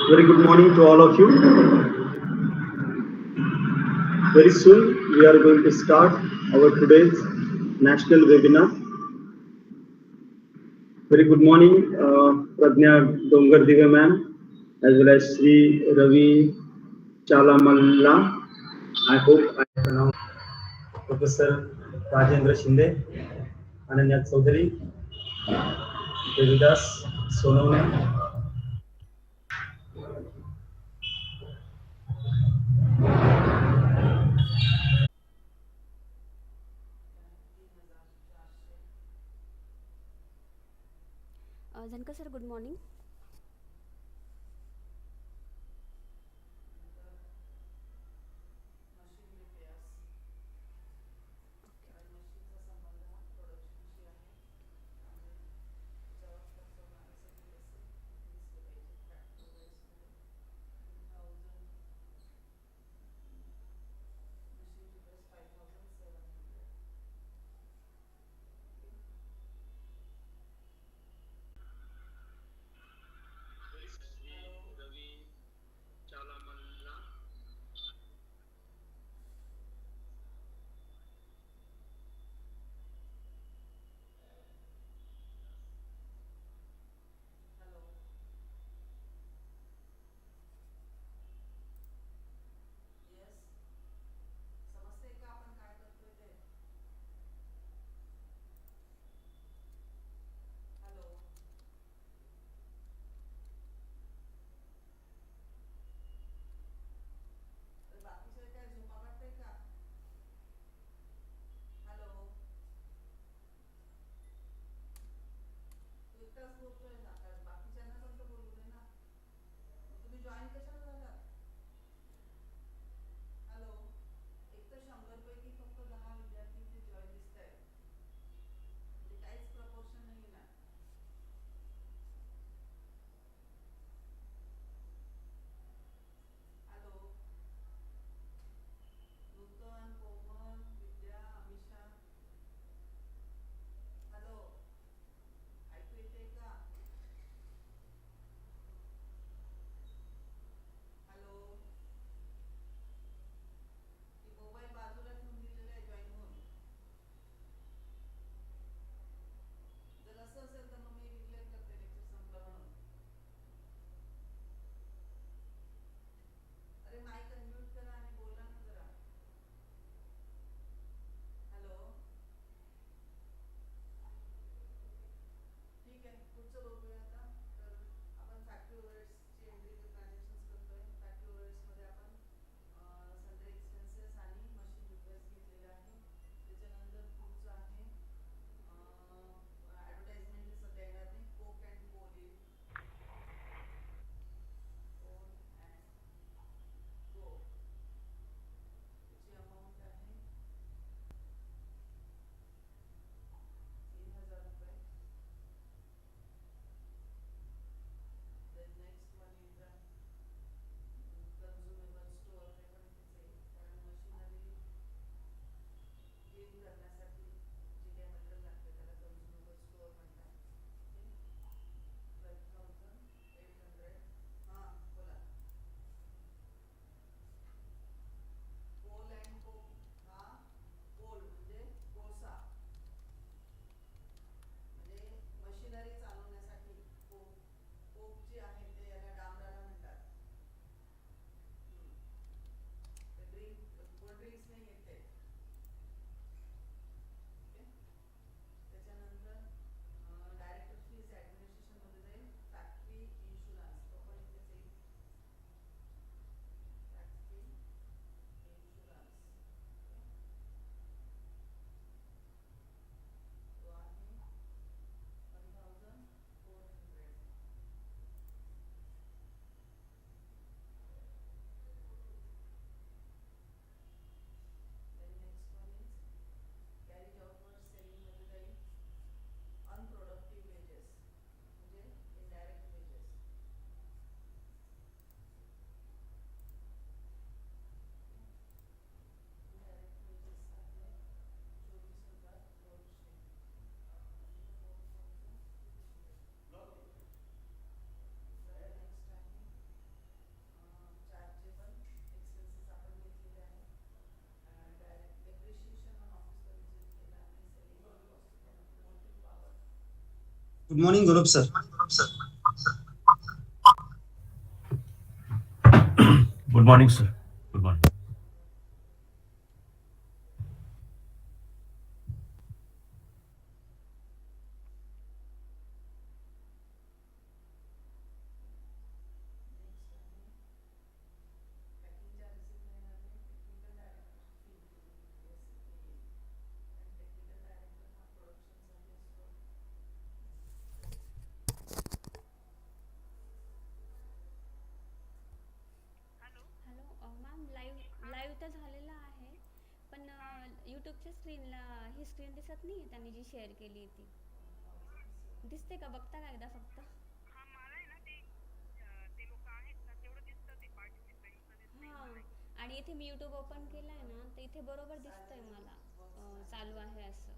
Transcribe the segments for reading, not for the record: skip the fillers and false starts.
Very good morning to all of you. Very soon we are going to start our today's national webinar. Very good morning, Pradnya Dongardive ma'am, as well as Sri Ravi Chalamalla. I hope I pronounced Professor Rajendra Shinde, Ananya Chaudhary, Devidas Sonone. Zanka sir, good morning. Good morning, Gurup sir. Good morning, sir. Good morning. Hello ma'am live तर झालेला आहे पण यूट्यूबच्या स्क्रीनला ही screen दिसत नाही आहे त्यांनी जी share केली आहे ती दिसते का बघता का एकदा फक्त हां आणि इथे मी यूट्यूब ओपन केलं आहे ना तर इथे बरोबर दिसतंय मला चालू आहे असं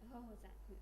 हो हो चालेल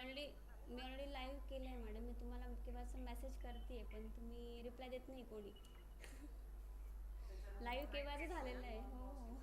ऑलरेडी लाईव्ह केलं आहे मॅडम. मी तुम्हाला केव्हाचं मेसेज करते आहे पण तुम्ही रिप्लाय देत नाही कोणी. लाईव्ह केव्हाचं झालेलं आहे. हो हो.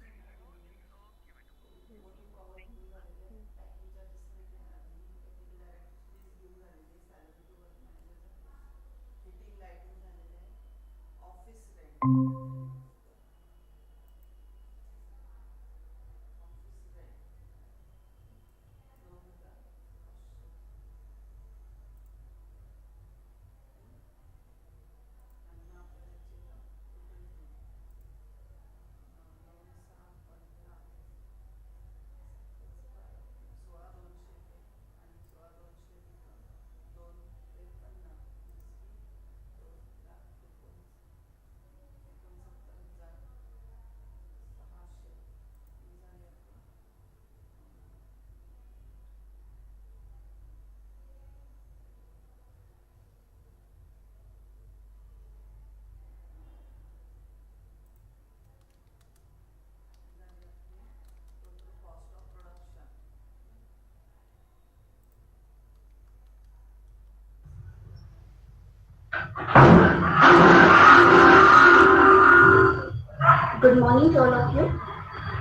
Good morning to all of you.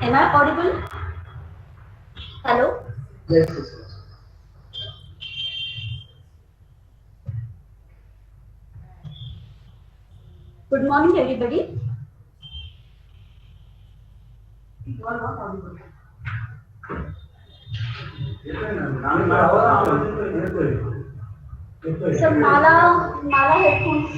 Am I audible? Hello? Yes, yes, yes. Good morning, everybody. You are not audible. So, Mala headphones.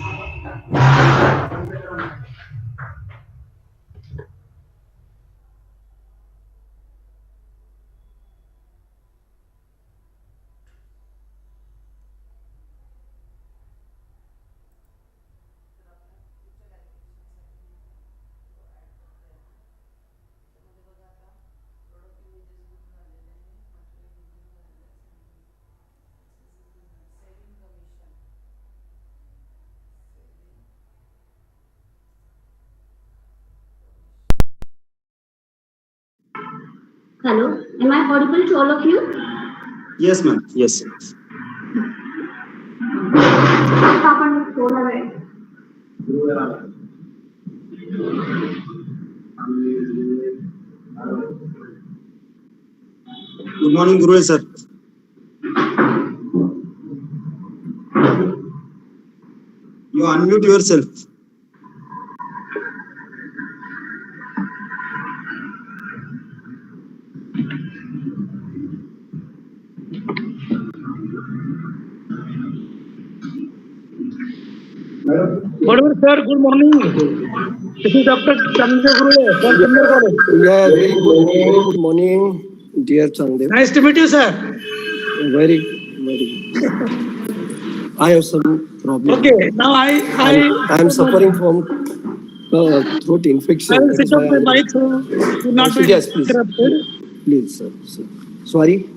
Hello, am I audible to all of you? Yes, ma'am. Yes. Good morning, Guru sir. You unmute yourself. Good morning. This is Dr. Chandra Guru from Chandra College. Yeah, very good morning, dear Chandev. Nice to meet you, sir. Very. I have some problem. Okay, now I am suffering from throat infection. I will sit up my mic so to not be Yes, please. interrupted. Please, sir. Sorry.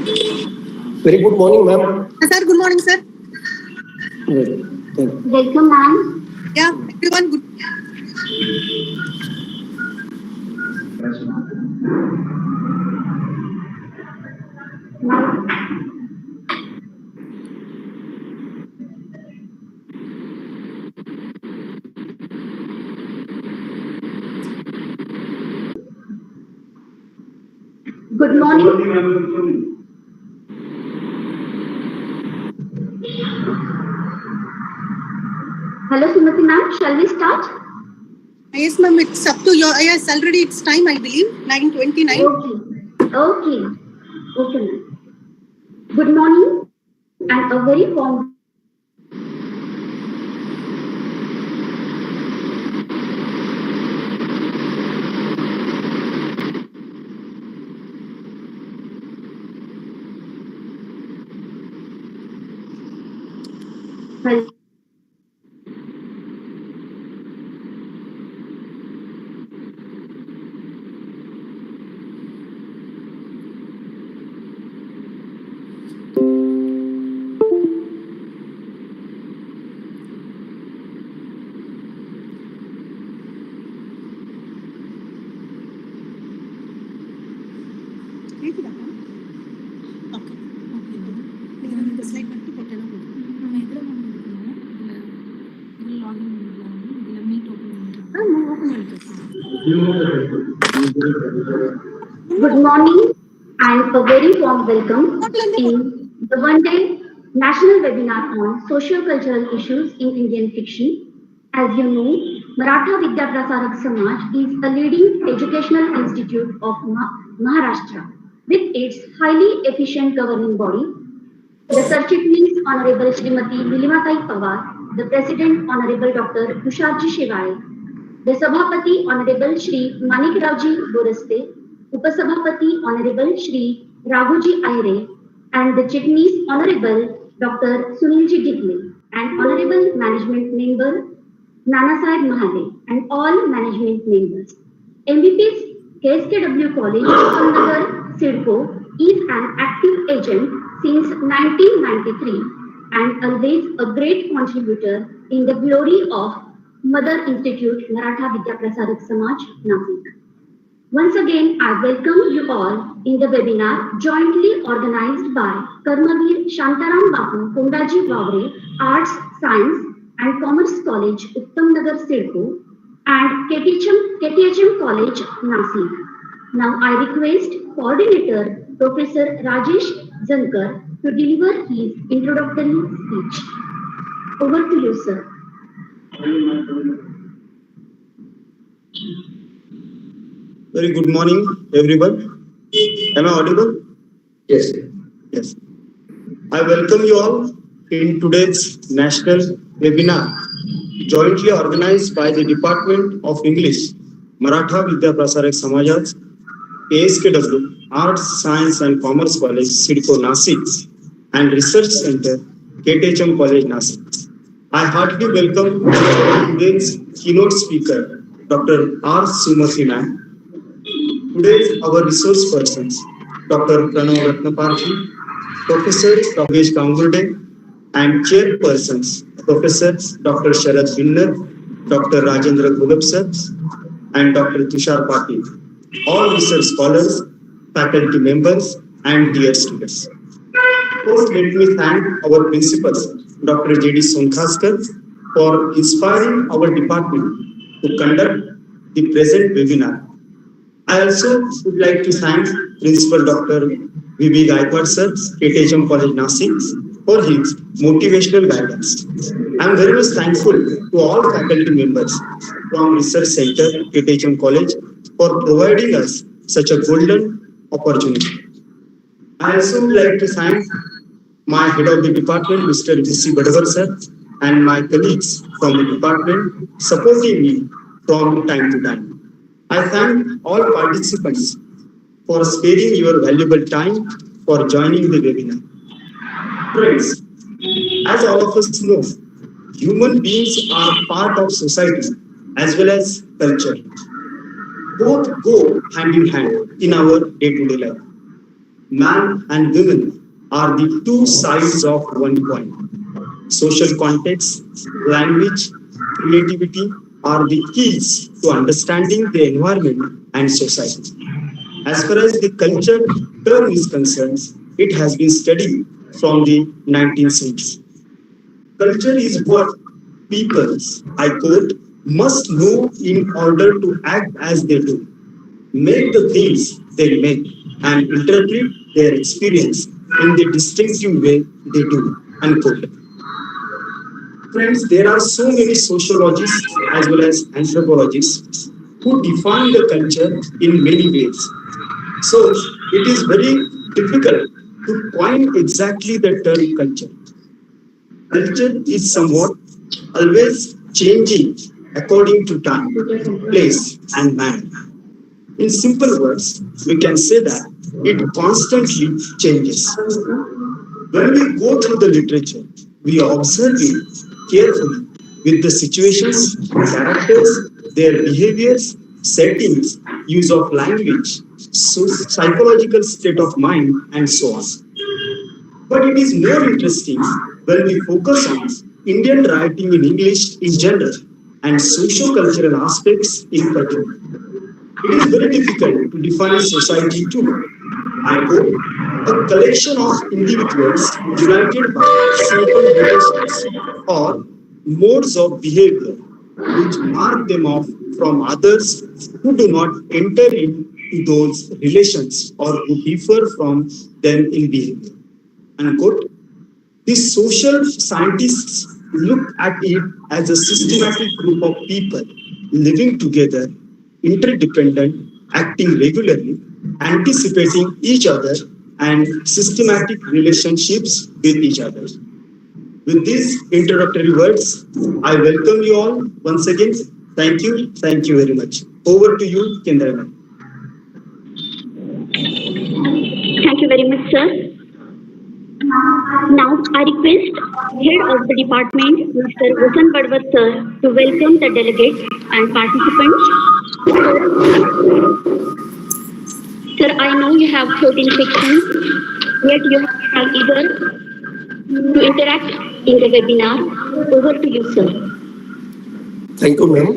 Very good morning, ma'am. Sir, good morning, sir. Very thank you. Welcome, ma'am. Yeah, everyone, good. Good morning. Hello, Sumati ma'am. Shall we start? Yes, ma'am, it's up to your. Yes, already it's time, I believe, 9:29. Okay. Okay, ma'am. Good morning and a very warm Well, Okay. The slide back to Potala. good morning and a very warm welcome in the one-day national webinar on socio-cultural issues in Indian fiction. As you know, Maratha Vidya Prasarak Samaj is a leading educational institute of Maharashtra with its highly efficient governing body. The Sir Chief Minister Honorable Srimati Nilimatai Pawar, the President Honorable Dr. Tusharji Shevare, the Sabhapati Honorable Shri Manikravji Boraste, Upasabhapati Honorable Shri Raghuji Aire, and the Chutneys Honorable Dr. Sunilji Ditle, and Honorable Management Member Nanasaheb Mahale, and all management members. MVP's KSKW College, Uttamnagar, Cidco, is an active agent since 1993 and always a great contributor in the glory of Mother Institute Maratha Vidya Prasarak Samaj, Nashik. Once again, I welcome you all in the webinar jointly organized by Karmavir Shantaram Bapu Kondaji Vavre Arts, Science and Commerce College, Uttamnagar, Cidco, and KTHM College, Nashik. Now I request Coordinator Professor Rajesh Zankar to deliver his introductory speech. Over to you, sir. Very good morning, everyone. Am I audible? Yes. Yes. I welcome you all in today's national webinar, jointly organized by the Department of English, Maratha Vidya Prasarak Samajat, KSKW, Arts, Science and Commerce College, Cidco, Nashik, and Research Center, KTHM College, Nashik. I heartily welcome today's keynote speaker, Dr. R. Sumati ma'am. Today's our resource persons, Dr. Pranav Ratnaparthi, Professor Ramesh Gangurde, and chairpersons, Professors Dr. Sharad Binner, Dr. Rajendra Gulab sir, and Dr. Tushar Patil, all research scholars, faculty members, and dear students. First, let me thank our principals, Dr. J.D. Sonkhaskar, for inspiring our department to conduct the present webinar. I also would like to thank Principal Dr. V.B. Gaikwad sir, KTHM College, Nashik, for his motivational guidance. I am very much thankful to all faculty members from Research Center, KTHM College, for providing us such a golden opportunity. I also would like to thank my head of the department, Mr. V.C. Badavar sir, and my colleagues from the department supporting me from time to time. I thank all participants for sparing your valuable time for joining the webinar. Friends, as all of us know, human beings are part of society as well as culture. Both go hand in hand in our day-to-day life. man and women are the two sides of one coin. Social context, language, creativity are the keys to understanding the environment and society. As far as the culture term is concerned, it has been studied from the 19th century. Culture is what people, I quote, must know in order to act as they do, make the things they make, and interpret their experience in the distinctive way they do, unquote. Friends, there are so many sociologists as well as anthropologists who define the culture in many ways. So it is very difficult to coin exactly the term culture. Culture is somewhat always changing according to time, place, and man. In simple words, we can say that it constantly changes. When we go through the literature, we observe it carefully with the situations, characters, their behaviors, settings, use of language, psychological state of mind, and so on. But it is more interesting when we focus on Indian writing in English in general and socio-cultural aspects in particular. It is very difficult to define society too. I quote, a collection of individuals united by certain relations or modes of behavior which mark them off from others who do not enter into those relations or who differ from them in behavior. Unquote. The social scientists look at it as a systematic group of people living together, interdependent, acting regularly, anticipating each other, and systematic relationships with each other. With these introductory words, I welcome you all once again. Thank you very much. Over to you, Kendra. Thank you very much, sir. Now, I request Head of the Department, Mr. Vasan Badwat, sir, to welcome the delegates and participants. Sir, I know you have 14 sections, yet you have eager to interact in the webinar. Over to you, sir. Thank you, ma'am.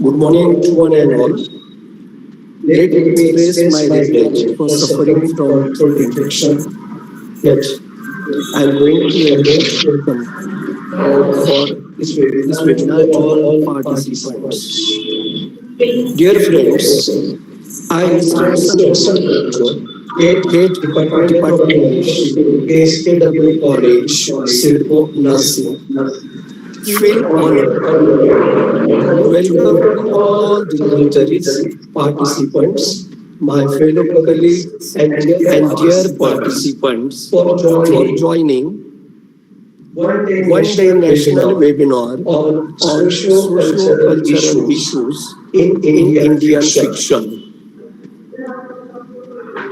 Good morning to one and all. Let me express my regret for suffering from throat infection. Yet, I am going to engage welcome for this webinar to all participants. Dear friends, I am Mr. Head Department English, KSKW College, Cidco, Nashik. Feel honored. Welcome all dignitaries, participants, my fellow colleagues and dear participants for joining one day national webinar on socio-cultural issues in Indian fiction.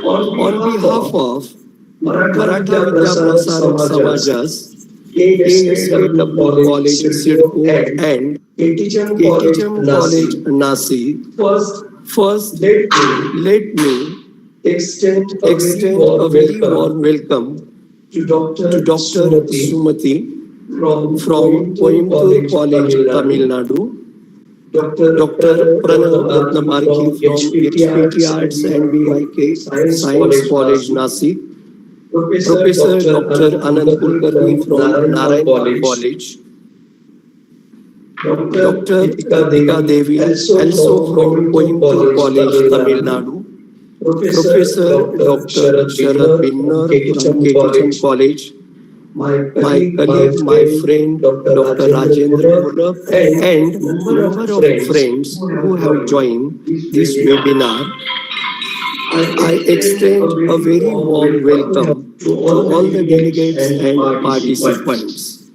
On behalf of Maratha Vidya Prasarak Samajas, KSKW College Cidco and KTHM College Nashik, first let me extend a very warm welcome to Dr. Sumati from Coimbatore College, Tamil Nadu, Dr. Pranav Ratnamarki from HPT Arts and BIK Science College, Nashik, Professor Dr. Anand Kulkarni from Narayan College, Dr. Deepika Devi, also from Coimbatore College, Tamil Nadu, Professor Dr. Sharad Binner from KTHM College, my colleague, my friend, Dr. Rajendra Gurlap, and number of friends who have joined this webinar. I extend a very warm welcome to all the delegates and participants.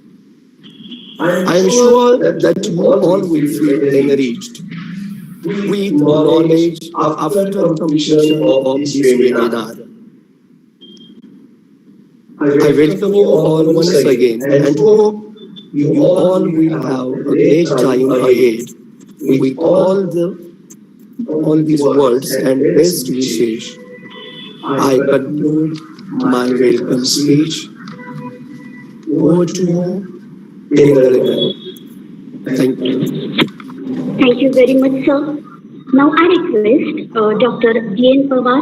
I am sure that you all will feel enriched with knowledge after completion of this webinar. I welcome you all once again and hope you all will have a great time ahead with all these words and best wishes. I conclude my welcome speech. Over to you, Tengale. Thank you. Thank you very much, sir. Now I request Dr. G.N. Pawar,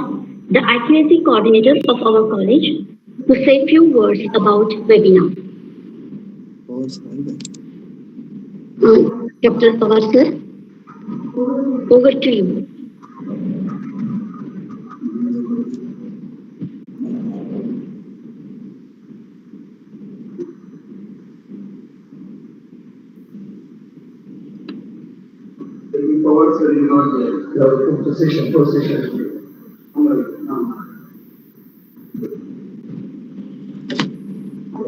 the accuracy coordinator of our college, to say a few words about webinar. Dr. Pawar, sir, over to you.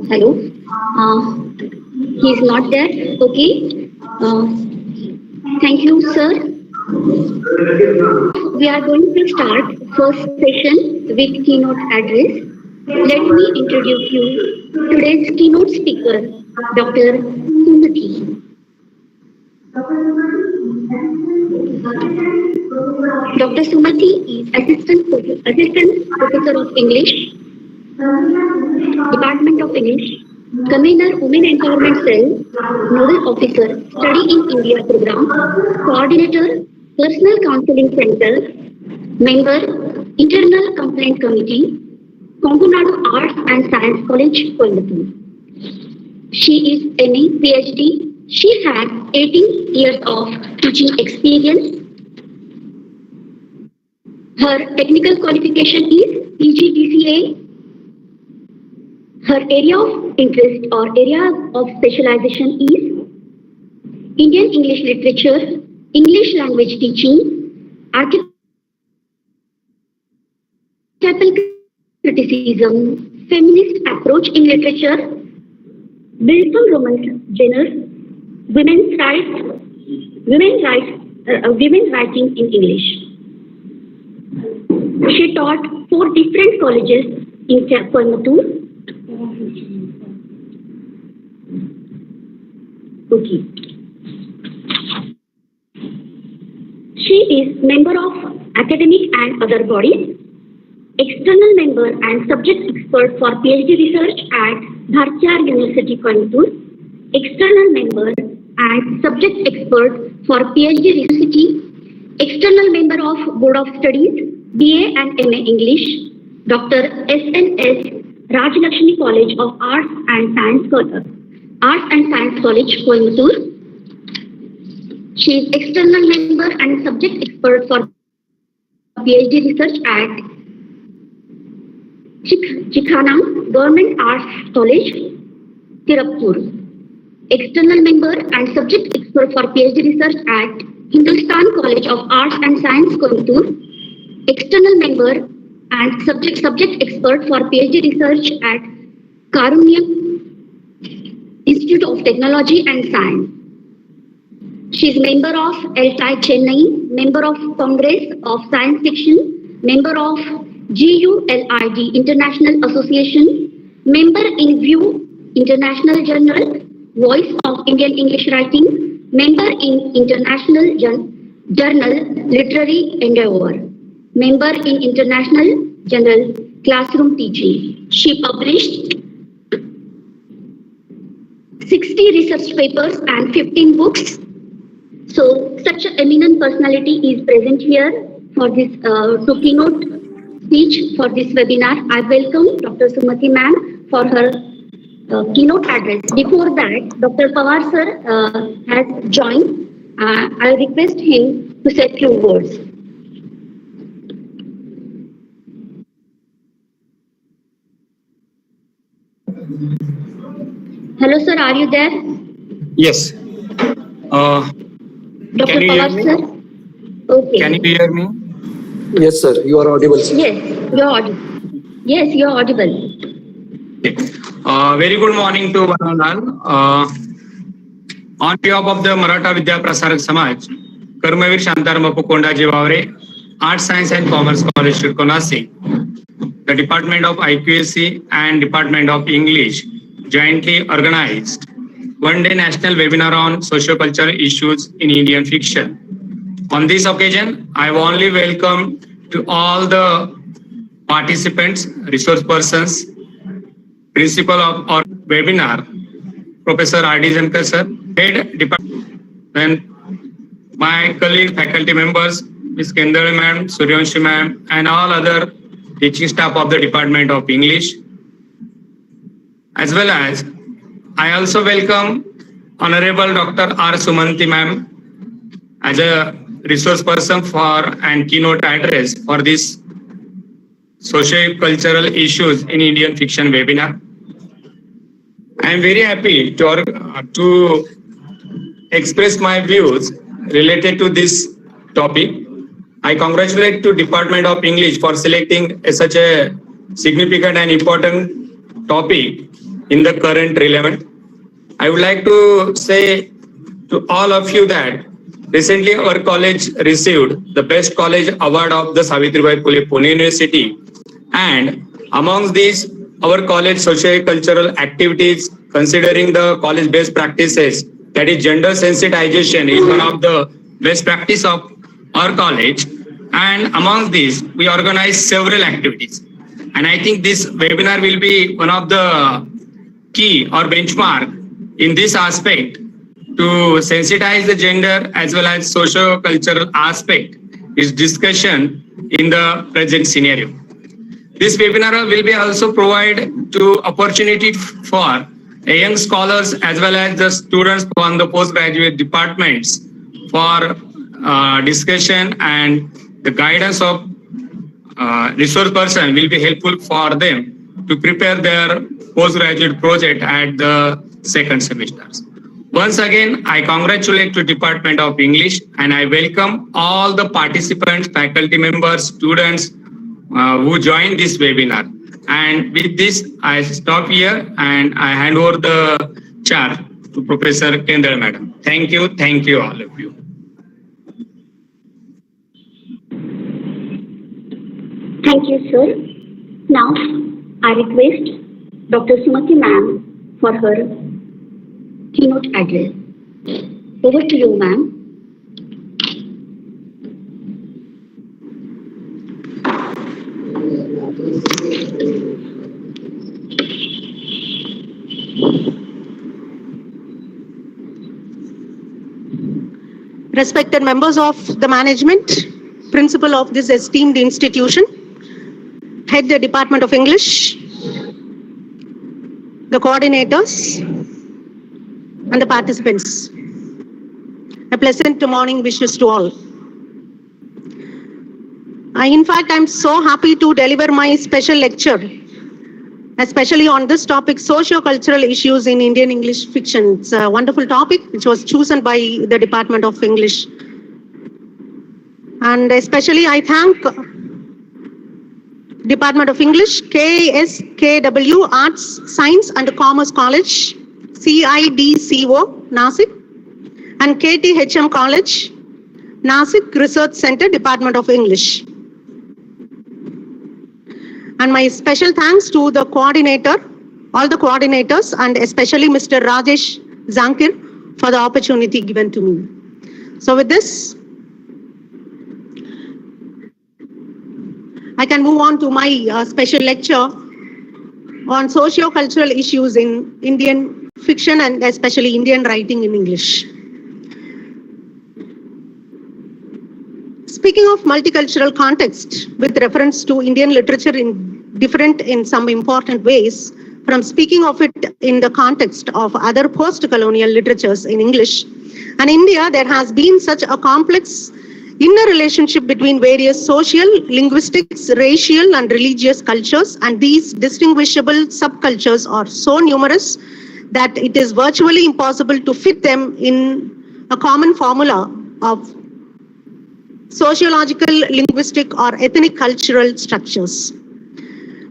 Hello. He is not there. Okay. Thank you, sir. We are going to start first session with keynote address. Let me introduce you today's keynote speaker, Dr. Sumati. Dr. Sumati is Assistant Professor of English, Department of English, Convener Women Empowerment Cell, Nodal Officer, Study in India Program, Coordinator, Personal Counseling Center, Member, Internal Complaint Committee, Kongunadu Arts and Science College, Coimbatore. She is MA, PhD. She has 18 years of teaching experience. Her technical qualification is PGDCA. Her area of interest or area of specialization is Indian English literature, English language teaching, archetypal criticism, feminist approach in literature, built on Roman genre, women's writing in English. She taught 4 different colleges in Coimbatore. Okay. She is member of academic and other bodies, external member and subject expert for PhD research at Bharatiya University, Coimbatore, external member and subject expert for PhD University, external member of Board of Studies, BA and MA English, Dr. SNS Rajalakshmi College of Arts and Science College, Coimbatore. She is external member and subject expert for PhD research at Chikhanam Government Arts College, Tirupur. External member and subject expert for PhD research at Hindustan College of Arts and Science, Coimbatore. External member and subject expert for PhD research at Karunya Institute of Technology and Science. She is member of LTI Chennai, member of Congress of Science Fiction, member of GULID International Association, member in View International Journal, Voice of Indian English Writing, member in International Journal Literary Endeavour, member in International Journal Classroom Teaching. She published 60 research papers and 15 books. So such an eminent personality is present here for this to keynote speech for this webinar. I welcome Dr. Sumati ma'am for her keynote address. Before that, Dr. Pawar sir has joined. I request him to say a few words. Hello sir, are you there? Yes. Dr. Can you hear Pawar me? sir? Okay. Can you hear me? Yes, sir. You are audible, sir. Yes, you're audible. Yes, you're audible. Okay. Very good morning to one and all. On behalf of the Maratha Vidya Prasarak Samaj, Karmavir Shantaram Pukonda Jivavre, Arts, Science and Commerce College, Cidco, Nashik, the Department of IQAC and Department of English jointly organized one-day national webinar on socio-cultural issues in Indian fiction. On this occasion, I warmly welcome to all the participants, resource persons, principal of our webinar, Professor R.D. Jankar sir, head department, and my colleague faculty members, Ms. Kendall ma'am, Suryanshi ma'am, and all other teaching staff of the Department of English. As well as, I also welcome Honorable Dr. R. Sumanti ma'am as a resource person for and keynote address for this socio-cultural issues in Indian fiction webinar. I am very happy to express my views related to this topic. I congratulate to Department of English for selecting such a significant and important topic in the current relevant. I would like to say to all of you that recently our college received the Best College Award of the Savitribai Phule Pune University, and amongst these our college socio-cultural activities considering the college best practices, that is gender sensitization is one of the best practice of our college, and amongst these we organize several activities, and I think this webinar will be one of the key or benchmark in this aspect to sensitize the gender as well as socio-cultural aspect is discussion in the present scenario. This webinar will be also provide to opportunity for young scholars as well as the students from the postgraduate departments for discussion, and the guidance of resource person will be helpful for them to prepare their postgraduate project at the second semesters. Once again, I congratulate the Department of English and I welcome all the participants, faculty members, students who joined this webinar. And with this, I stop here and I hand over the chair to Professor Kendall Madam. Thank you all of you. Thank you, sir. Now, I request Dr. Sumati ma'am for her keynote address. Over to you, ma'am. Respected members of the management, principal of this esteemed institution, head the Department of English, the coordinators, and the participants. A pleasant morning wishes to all. In fact, I'm so happy to deliver my special lecture, especially on this topic, socio-cultural issues in Indian English fiction. It's a wonderful topic which was chosen by the Department of English. And especially I thank Department of English, KSKW, Arts, Science and Commerce College, CIDCO, Nashik, and KTHM College, Nashik Research Center, Department of English. And my special thanks to the coordinator, all the coordinators, and especially Mr. Rajesh Zankir for the opportunity given to me. So with this, I can move on to my special lecture on socio-cultural issues in Indian fiction and especially Indian writing in English. Speaking of multicultural context with reference to Indian literature in some important ways, from speaking of it in the context of other post-colonial literatures in English, and India, there has been such a complex inner relationship between various social, linguistics, racial and religious cultures, and these distinguishable subcultures are so numerous that it is virtually impossible to fit them in a common formula of sociological, linguistic or ethnic cultural structures.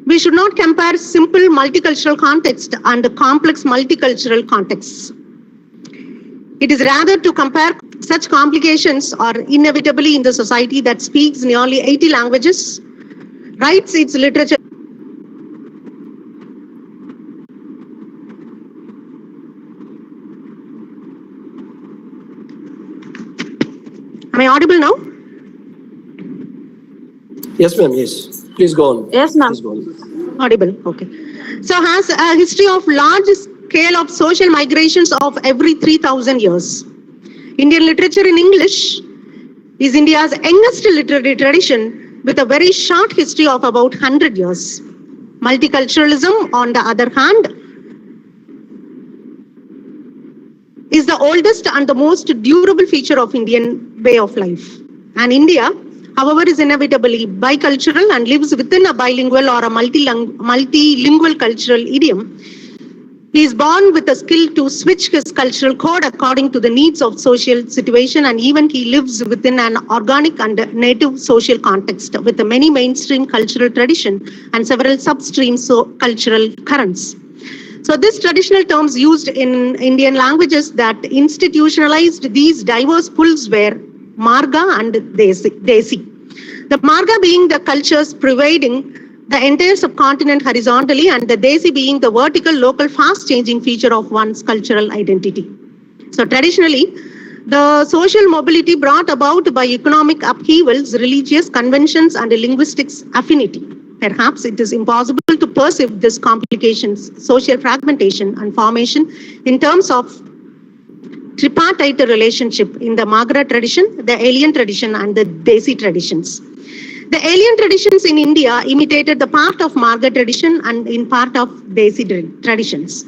We should not compare simple multicultural context and complex multicultural contexts. It is rather to compare such complications are inevitably in the society that speaks nearly 80 languages, writes its literature. Am I audible now? Yes, ma'am, yes. Please go on. Yes, ma'am. Please go on. Audible. Okay. So has a history of large scale of social migrations of every 3,000 years. Indian literature in English is India's youngest literary tradition with a very short history of about 100 years. Multiculturalism, on the other hand, is the oldest and the most durable feature of Indian way of life. And India, however, is inevitably bicultural and lives within a bilingual or a multilingual cultural idiom. He is born with a skill to switch his cultural code according to the needs of social situation, and even he lives within an organic and native social context with a many mainstream cultural tradition and several substream cultural currents. So this traditional terms used in Indian languages that institutionalized these diverse pools were Marga and Desi. The Marga being the cultures pervading the entire subcontinent horizontally, and the Desi being the vertical, local, fast-changing feature of one's cultural identity. So traditionally, the social mobility brought about by economic upheavals, religious conventions, and linguistics affinity. Perhaps it is impossible to perceive these complications, social fragmentation and formation in terms of tripartite relationship in the Magra tradition, the alien tradition, and the Desi traditions. The alien traditions in India imitated the part of Marga tradition and in part of Desi traditions.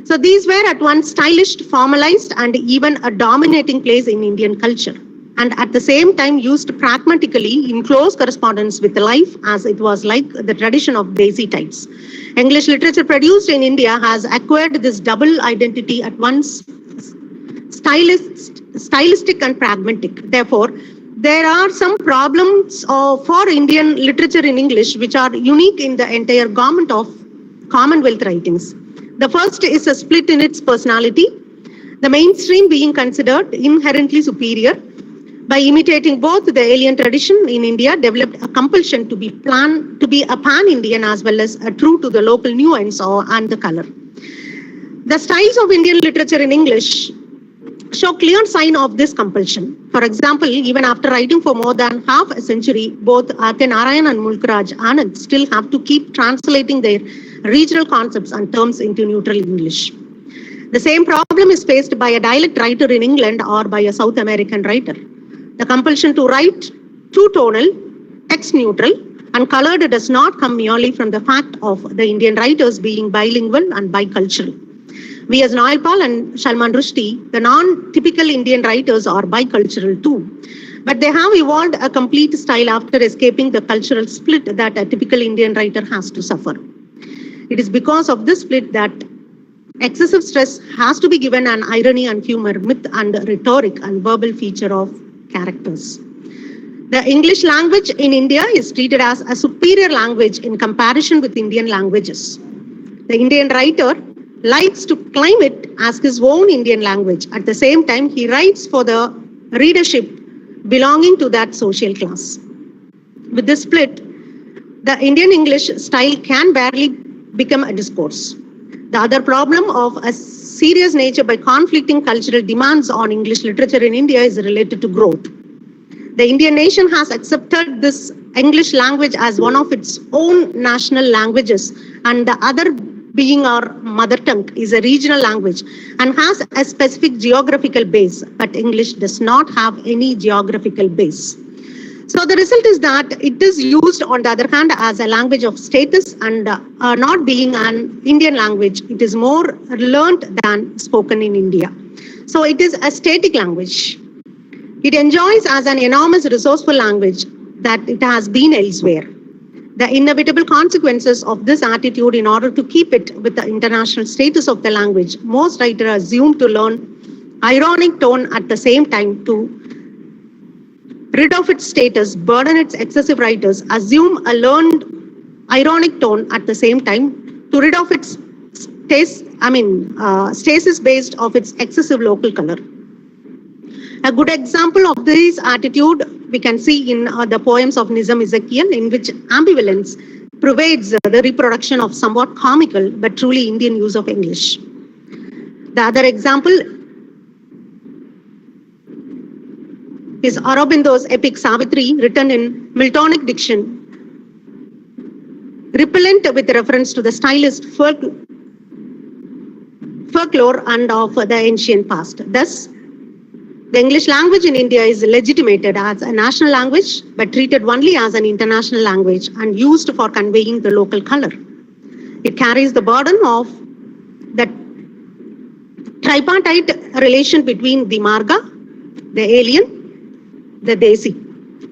So these were at once stylish, formalized, and even a dominating place in Indian culture, and at the same time used pragmatically in close correspondence with life, as it was like the tradition of Desi types. English literature produced in India has acquired this double identity at once stylistic and pragmatic. Therefore, there are some problems for Indian literature in English which are unique in the entire gamut of Commonwealth writings. The first is a split in its personality, the mainstream being considered inherently superior. By imitating both the alien tradition in India, developed a compulsion to be a pan-Indian as well as a true to the local nuance and the color. The styles of Indian literature in English show clear sign of this compulsion. For example, even after writing for more than half a century, both R.K. Narayan and Mulkraj Anand still have to keep translating their regional concepts and terms into neutral English. The same problem is faced by a dialect writer in England or by a South American writer. The compulsion to write two-tonal, text-neutral, and colored does not come merely from the fact of the Indian writers being bilingual and bicultural. V.S. Noyalpal and Salman Rushdie, the non-typical Indian writers, are bicultural too. But they have evolved a complete style after escaping the cultural split that a typical Indian writer has to suffer. It is because of this split that excessive stress has to be given an irony and humor, myth and rhetoric and verbal feature of characters. The English language in India is treated as a superior language in comparison with Indian languages. The Indian writer likes to claim it as his own Indian language. At the same time, he writes for the readership belonging to that social class. With this split, the Indian English style can barely become a discourse. The other problem of a serious nature by conflicting cultural demands on English literature in India is related to growth. The Indian nation has accepted this English language as one of its own national languages, and the other being our mother tongue is a regional language and has a specific geographical base, but English does not have any geographical base. So the result is that it is used, on the other hand, as a language of status, and not being an Indian language, it is more learnt than spoken in India. So it is a static language. It enjoys as an enormous resourceful language that it has been elsewhere. The inevitable consequences of this attitude, in order to keep it with the international status of the language, most writers assume to learn ironic tone at the same time to rid of its status, burden its excessive writers, assume a learned ironic tone at the same time to rid of its stasis based of its excessive local color. A good example of this attitude we can see in the poems of Nizam Ezekiel, in which ambivalence pervades the reproduction of somewhat comical but truly Indian use of English. The other example is Aurobindo's epic Savitri, written in Miltonic diction, repellent with reference to the stylist folklore and of the ancient past. Thus, the English language in India is legitimated as a national language, but treated only as an international language and used for conveying the local color. It carries the burden of the tripartite relation between the Marga, the alien, the Desi,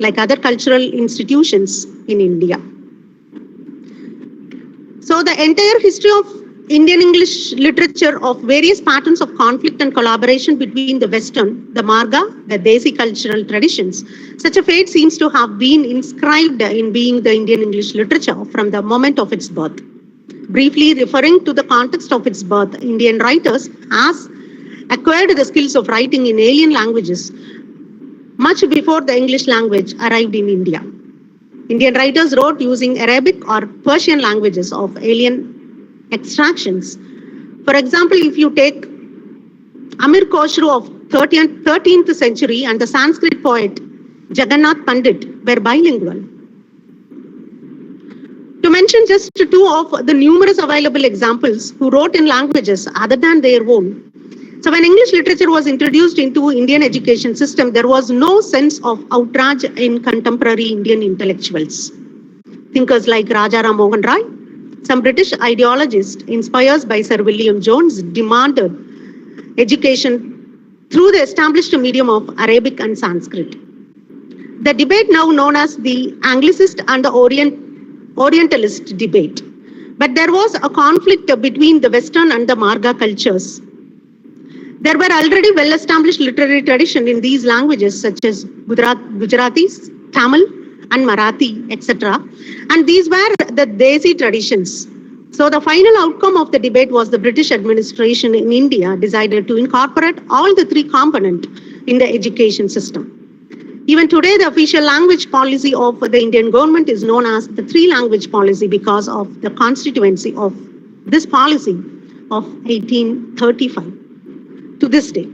like other cultural institutions in India. So the entire history of Indian English literature of various patterns of conflict and collaboration between the Western, the Marga, the Desi cultural traditions. Such a fate seems to have been inscribed in being the Indian English literature from the moment of its birth. Briefly referring to the context of its birth, Indian writers has acquired the skills of writing in alien languages much before the English language arrived in India. Indian writers wrote using Arabic or Persian languages of alien extractions. For example, if you take Amir Khosrow of 13th century and the Sanskrit poet Jagannath Pandit were bilingual. To mention just two of the numerous available examples who wrote in languages other than their own. So when English literature was introduced into Indian education system, there was no sense of outrage in contemporary Indian intellectuals. Thinkers like Raja Ram Mohan Rai, some British ideologists inspired by Sir William Jones demanded education through the established medium of Arabic and Sanskrit. The debate now known as the Anglicist and the Orientalist debate. But there was a conflict between the Western and the Marga cultures. There were already well-established literary tradition in these languages such as Gujaratis, Tamil, and Marathi, etc. And these were the Desi traditions. So the final outcome of the debate was the British administration in India decided to incorporate all the three components in the education system. Even today, the official language policy of the Indian government is known as the three-language policy because of the constituency of this policy of 1835 to this day.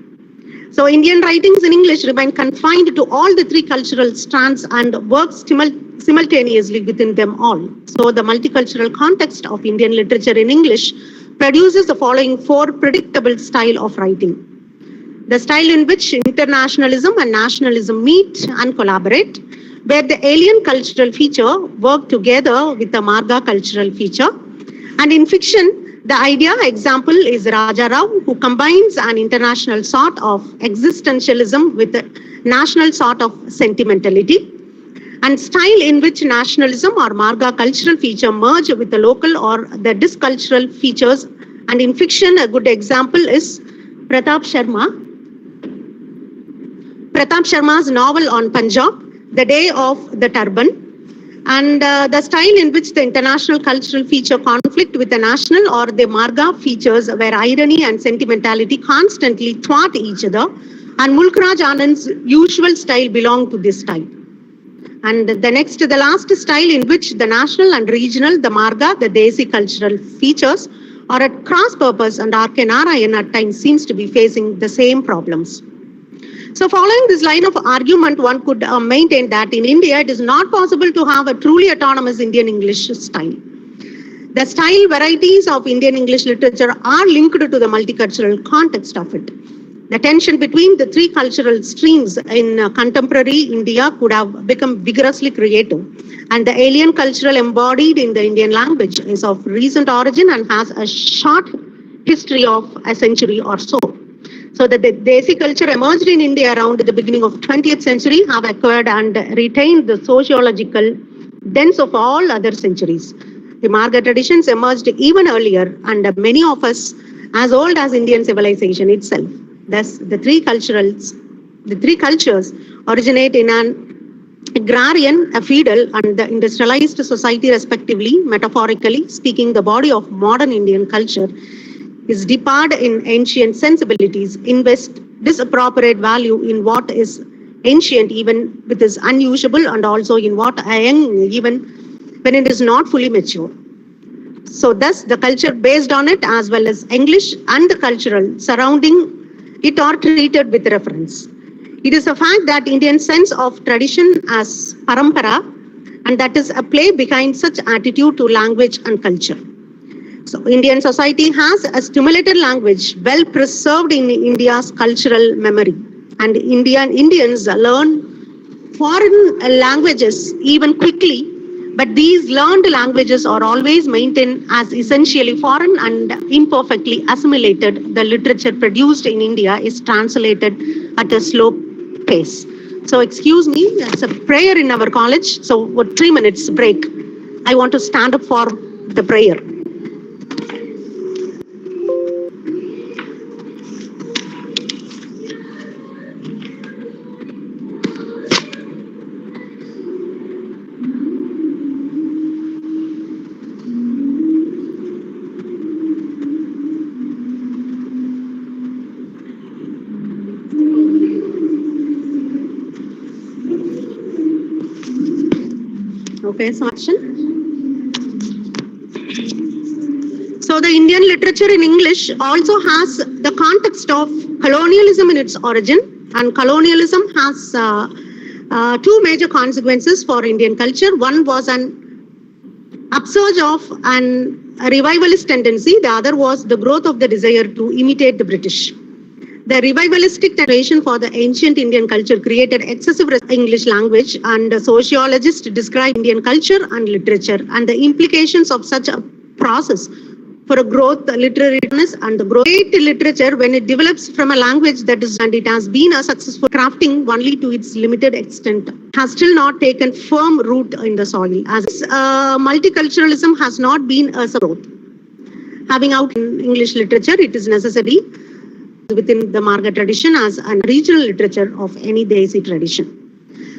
So Indian writings in English remain confined to all the three cultural strands and work simultaneously within them all. So the multicultural context of Indian literature in English produces the following four predictable style of writing. The style in which internationalism and nationalism meet and collaborate, where the alien cultural feature work together with the Marga cultural feature. And in fiction, the idea example is Raja Rao, who combines an international sort of existentialism with a national sort of sentimentality. And style in which nationalism or Marga cultural feature merge with the local or the discultural features. And in fiction, a good example is Pratap Sharma's novel on Punjab, The Day of the Turban. And the style in which the international cultural feature conflict with the national or the Marga features where irony and sentimentality constantly thwart each other. And Mulk Raj Anand's usual style belong to this type. And the last style in which the national and regional, the Marga, the Desi cultural features are at cross purpose and R.K. Narayan at times seems to be facing the same problems. So following this line of argument, one could maintain that in India, it is not possible to have a truly autonomous Indian English style. The style varieties of Indian English literature are linked to the multicultural context of it. The tension between the three cultural streams in contemporary India could have become vigorously creative. And the alien cultural embodied in the Indian language is of recent origin and has a short history of a century or so. So the Desi culture emerged in India around the beginning of 20th century, have acquired and retained the sociological dens of all other centuries. The Marga traditions emerged even earlier and many of us as old as Indian civilization itself. Thus, the three cultures originate in an agrarian, a feudal and the industrialized society respectively. Metaphorically speaking, the body of modern Indian culture is departed in ancient sensibilities, invest disappropriate value in what is ancient even with is unusual and also in what young even when it is not fully mature. So thus the culture based on it as well as English and the cultural surrounding it are treated with reference. It is a fact that Indian sense of tradition as parampara and that is a play behind such attitude to language and culture. So Indian society has a stimulated language well preserved in India's cultural memory, and Indians learn foreign languages even quickly, but these learned languages are always maintained as essentially foreign and imperfectly assimilated. The literature produced in India is translated at a slow pace. So excuse me, it's a prayer in our college. So what 3 minutes break. I want to stand up for the prayer. Okay, so action. So the Indian literature in English also has the context of colonialism in its origin, and colonialism has two major consequences for Indian culture. One was an upsurge of a revivalist tendency. The other was the growth of the desire to imitate the British. The revivalistic tradition for the ancient Indian culture created excessive English language, and sociologists describe Indian culture and literature and the implications of such a process for a growth literariness and the growth literature when it develops from a language that is, and it has been a successful crafting only to its limited extent, has still not taken firm root in the soil, as multiculturalism has not been a growth. Having out in English literature, it is necessary within the Marga tradition as a regional literature of any Desi tradition.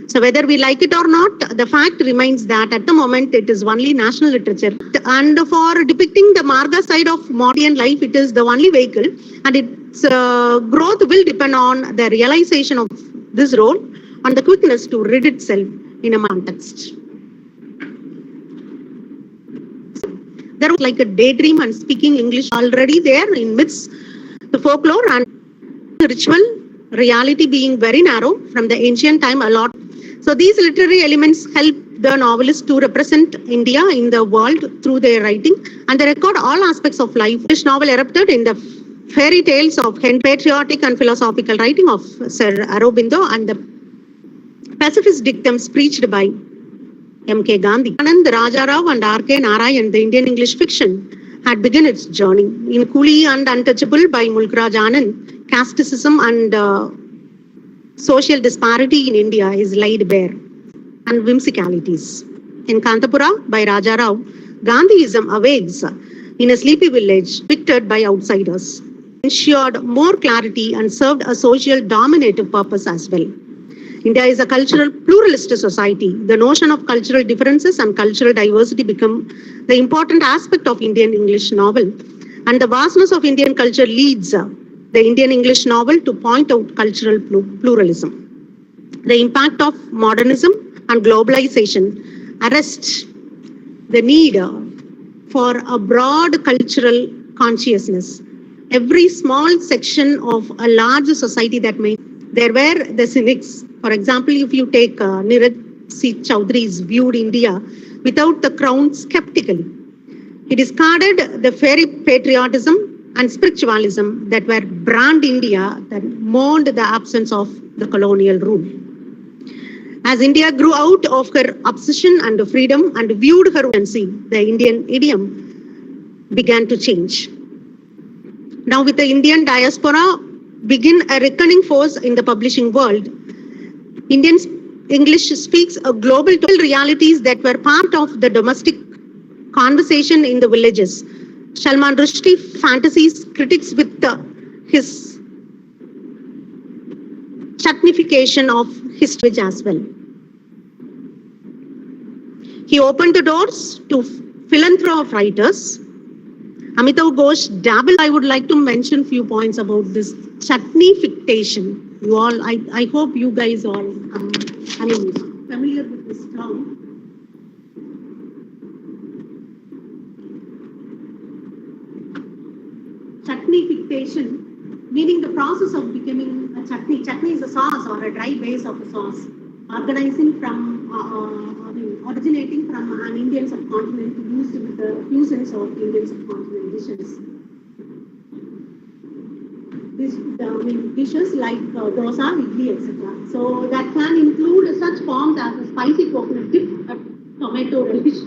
So whether we like it or not, the fact remains that at the moment it is only national literature. And for depicting the Marga side of modern life, it is the only vehicle, and its growth will depend on the realization of this role and the quickness to rid itself in a context. There was like a daydream and speaking English already there in myths, the folklore and ritual, reality being very narrow from the ancient time a lot. So these literary elements help the novelists to represent India in the world through their writing, and they record all aspects of life. This novel erupted in the fairy tales of patriotic and philosophical writing of Sir Aurobindo and the pacifist dictums preached by M.K. Gandhi. Anand Rajarao and R.K. Narayan, the Indian English fiction, had begun its journey. In Coolie and Untouchable by Mulkraj Anand, casteism and social disparity in India is laid bare, and whimsicalities. In Kantapura by Raja Rao, Gandhiism awakes in a sleepy village, victored by outsiders, ensured more clarity and served a social dominative purpose as well. India is a cultural pluralist society. The notion of cultural differences and cultural diversity become the important aspect of Indian English novel, and the vastness of Indian culture leads the Indian English novel to point out cultural pluralism. The impact of modernism and globalization arrest the need for a broad cultural consciousness. Every small section of a large society that may, there were the cynics. For example, if you take Niraj C. Chaudhry's viewed India without the crown skeptically, he discarded the fairy patriotism and spiritualism that were brand India, that mourned the absence of the colonial rule. As India grew out of her obsession and freedom and viewed her agency, the Indian idiom began to change. Now with the Indian diaspora begin a reckoning force in the publishing world, Indian English speaks a global realities that were part of the domestic conversation in the villages. Salman Rushdie fantasies critics with his Chutney-fication of history as well. He opened the doors to philanthropic writers. Amitav Ghosh dabbled. I would like to mention few points about this Chutney-fication. You all, I hope you guys all familiar with this term. Chutney-fication, meaning the process of becoming a chutney. Chutney is a sauce or a dry base of a sauce, organizing from originating from an Indian subcontinent used with the fusions of Indian subcontinent dishes. Dishes like dosa, idli, etc. So that can include such forms as a spicy coconut dip, a tomato dish,